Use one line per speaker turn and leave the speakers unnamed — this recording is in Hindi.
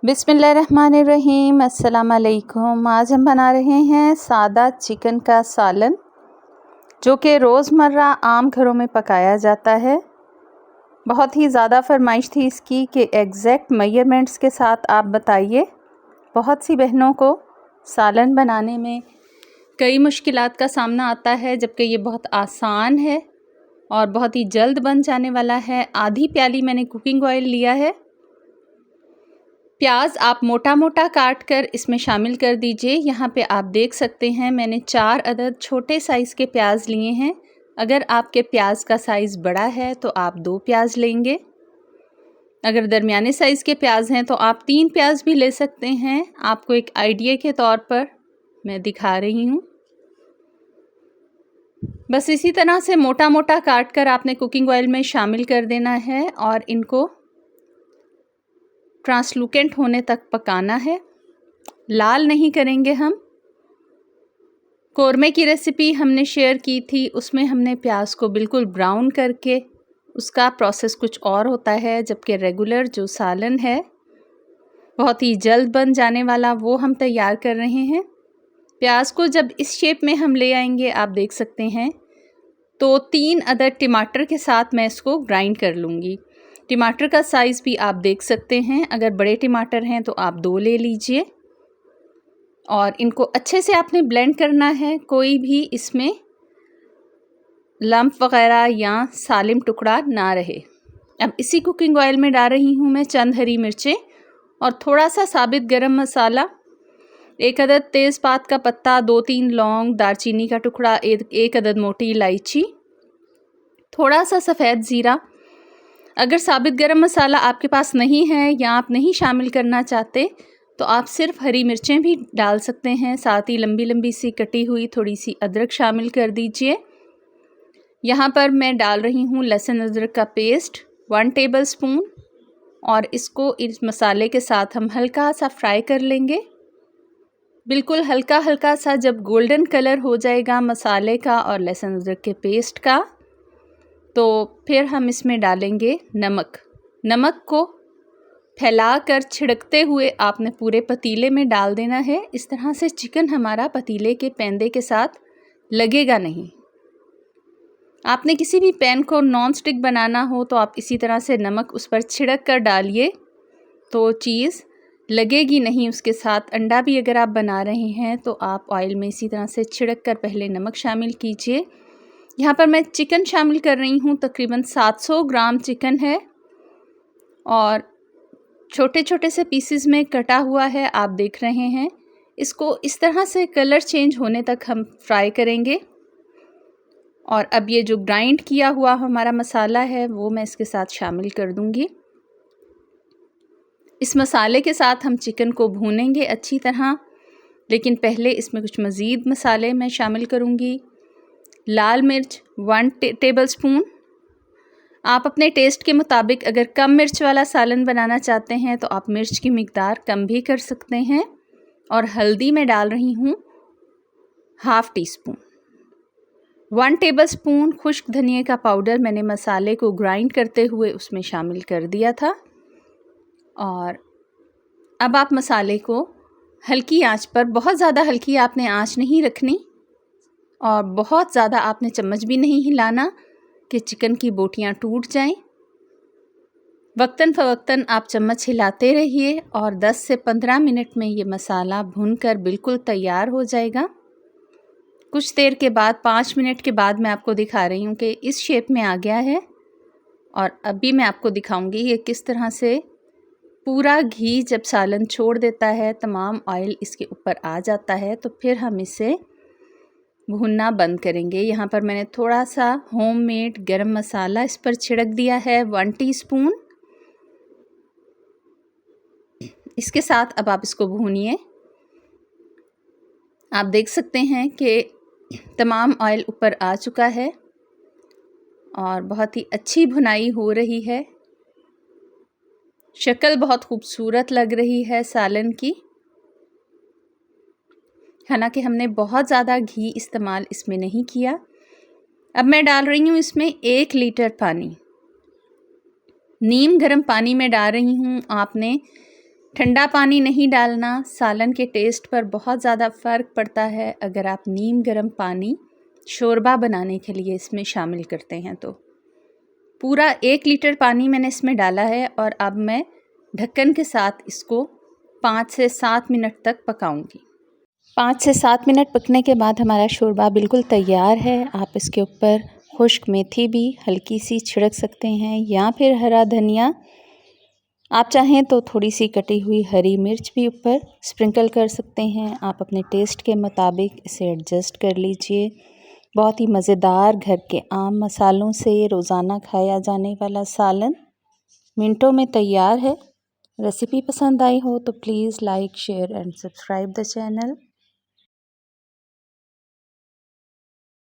बिस्मिल्लाहिर्रहमानिर्रहीम। अस्सलाम वालेकुम। आज हम बना रहे हैं सादा चिकन का सालन, जो कि रोज़मर्रा आम घरों में पकाया जाता है। बहुत ही ज़्यादा फरमाइश थी इसकी कि एग्जैक्ट मेजरमेंट्स के साथ आप बताइए। बहुत सी बहनों को सालन बनाने में कई मुश्किलात का सामना आता है, जबकि ये बहुत आसान है और बहुत ही जल्द बन जाने वाला है। आधी प्याली मैंने कुकिंग ऑयल लिया है। प्याज आप मोटा मोटा काट कर इसमें शामिल कर दीजिए। यहाँ पे आप देख सकते हैं मैंने 4 अदद छोटे साइज़ के प्याज लिए हैं। अगर आपके प्याज का साइज़ बड़ा है तो आप 2 प्याज लेंगे। अगर दरमियाने साइज़ के प्याज हैं तो आप 3 प्याज भी ले सकते हैं। आपको एक आइडिया के तौर पर मैं दिखा रही हूँ। बस इसी तरह से मोटा मोटा काट कर आपने कुकिंग ऑयल में शामिल कर देना है और इनको ट्रांसलूकेंट होने तक पकाना है। लाल नहीं करेंगे हम। कोरमे की रेसिपी हमने शेयर की थी, उसमें हमने प्याज को बिल्कुल ब्राउन करके, उसका प्रोसेस कुछ और होता है, जबकि रेगुलर जो सालन है बहुत ही जल्द बन जाने वाला, वो हम तैयार कर रहे हैं। प्याज को जब इस शेप में हम ले आएंगे, आप देख सकते हैं, तो 3 अदद टमाटर के साथ मैं इसको ग्राइंड कर लूँगी। टमाटर का साइज़ भी आप देख सकते हैं। अगर बड़े टमाटर हैं तो आप 2 ले लीजिए और इनको अच्छे से आपने ब्लेंड करना है। कोई भी इसमें लम्प वग़ैरह या सालिम टुकड़ा ना रहे। अब इसी कुकिंग ऑयल में डाल रही हूँ मैं चंद हरी मिर्चें और थोड़ा सा साबित गरम मसाला, 1 अदद तेज़पात का पत्ता, 2-3 लौंग, दालचीनी का टुकड़ा, 1 अदद मोटी इलायची, थोड़ा सा सफ़ेद ज़ीरा। अगर साबित गरम मसाला आपके पास नहीं है या आप नहीं शामिल करना चाहते तो आप सिर्फ हरी मिर्चें भी डाल सकते हैं। साथ ही लंबी लंबी सी कटी हुई थोड़ी सी अदरक शामिल कर दीजिए। यहाँ पर मैं डाल रही हूँ लहसुन अदरक का पेस्ट 1 टेबलस्पून और इसको इस मसाले के साथ हम हल्का सा फ्राई कर लेंगे। बिल्कुल हल्का हल्का सा जब गोल्डन कलर हो जाएगा मसाले का और लहसुन अदरक के पेस्ट का, तो फिर हम इसमें डालेंगे नमक। नमक को फैलाकर छिड़कते हुए आपने पूरे पतीले में डाल देना है। इस तरह से चिकन हमारा पतीले के पेंदे के साथ लगेगा नहीं। आपने किसी भी पैन को नॉन स्टिक बनाना हो तो आप इसी तरह से नमक उस पर छिड़क कर डालिए, तो चीज़ लगेगी नहीं उसके साथ। अंडा भी अगर आप बना रहे हैं तो आप ऑयल में इसी तरह से छिड़क कर पहले नमक शामिल कीजिए। यहाँ पर मैं चिकन शामिल कर रही हूँ, तकरीबन 700 ग्राम चिकन है और छोटे छोटे से पीसेस में कटा हुआ है, आप देख रहे हैं। इसको इस तरह से कलर चेंज होने तक हम फ्राई करेंगे। और अब ये जो ग्राइंड किया हुआ हमारा मसाला है वो मैं इसके साथ शामिल कर दूँगी। इस मसाले के साथ हम चिकन को भूनेंगे अच्छी तरह, लेकिन पहले इसमें कुछ मज़ीद मसाले मैं शामिल करूँगी। लाल मिर्च 1 टेबलस्पून। आप अपने टेस्ट के मुताबिक अगर कम मिर्च वाला सालन बनाना चाहते हैं तो आप मिर्च की मिकदार कम भी कर सकते हैं। और हल्दी मैं डाल रही हूँ ½ टीस्पून। 1 टेबलस्पून खुश्क धनिया का पाउडर मैंने मसाले को ग्राइंड करते हुए उसमें शामिल कर दिया था। और अब आप मसाले को हल्की आंच पर, बहुत ज़्यादा हल्की आपने आंच नहीं रखनी और बहुत ज़्यादा आपने चम्मच भी नहीं हिलाना कि चिकन की बोटियां टूट जाएं। वक्तन फ़वक्तन आप चम्मच हिलाते रहिए और 10 से 15 मिनट में ये मसाला भुनकर बिल्कुल तैयार हो जाएगा। कुछ देर के बाद 5 मिनट के बाद मैं आपको दिखा रही हूँ कि इस शेप में आ गया है। और अभी मैं आपको दिखाऊंगी ये किस तरह से पूरा घी जब सालन छोड़ देता है, तमाम ऑयल इसके ऊपर आ जाता है, तो फिर हम इसे भूनना बंद करेंगे। यहाँ पर मैंने थोड़ा सा होममेड गरम मसाला इस पर छिड़क दिया है 1 टीस्पून। इसके साथ अब आप इसको भूनिए। आप देख सकते हैं कि तमाम ऑयल ऊपर आ चुका है और बहुत ही अच्छी भुनाई हो रही है। शक्ल बहुत खूबसूरत लग रही है सालन की। हालांकि हमने बहुत ज़्यादा घी इस्तेमाल इसमें नहीं किया। अब मैं डाल रही हूँ इसमें 1 लीटर पानी। नीम गर्म पानी में डाल रही हूँ। आपने ठंडा पानी नहीं डालना, सालन के टेस्ट पर बहुत ज़्यादा फ़र्क पड़ता है अगर आप नीम गर्म पानी शोरबा बनाने के लिए इसमें शामिल करते हैं तो। पूरा 1 लीटर पानी मैंने इसमें डाला है और अब मैं ढक्कन के साथ इसको 5 से 7 मिनट तक पकाऊंगी। 5 से 7 मिनट पकने के बाद हमारा शोरबा बिल्कुल तैयार है। आप इसके ऊपर खुश्क मेथी भी हल्की सी छिड़क सकते हैं या फिर हरा धनिया, आप चाहें तो थोड़ी सी कटी हुई हरी मिर्च भी ऊपर स्प्रिंकल कर सकते हैं। आप अपने टेस्ट के मुताबिक इसे एडजस्ट कर लीजिए। बहुत ही मज़ेदार घर के आम मसालों से रोज़ाना खाया जाने वाला सालन मिनटों में तैयार है। रेसिपी पसंद आई हो तो please like, share and subscribe the channel.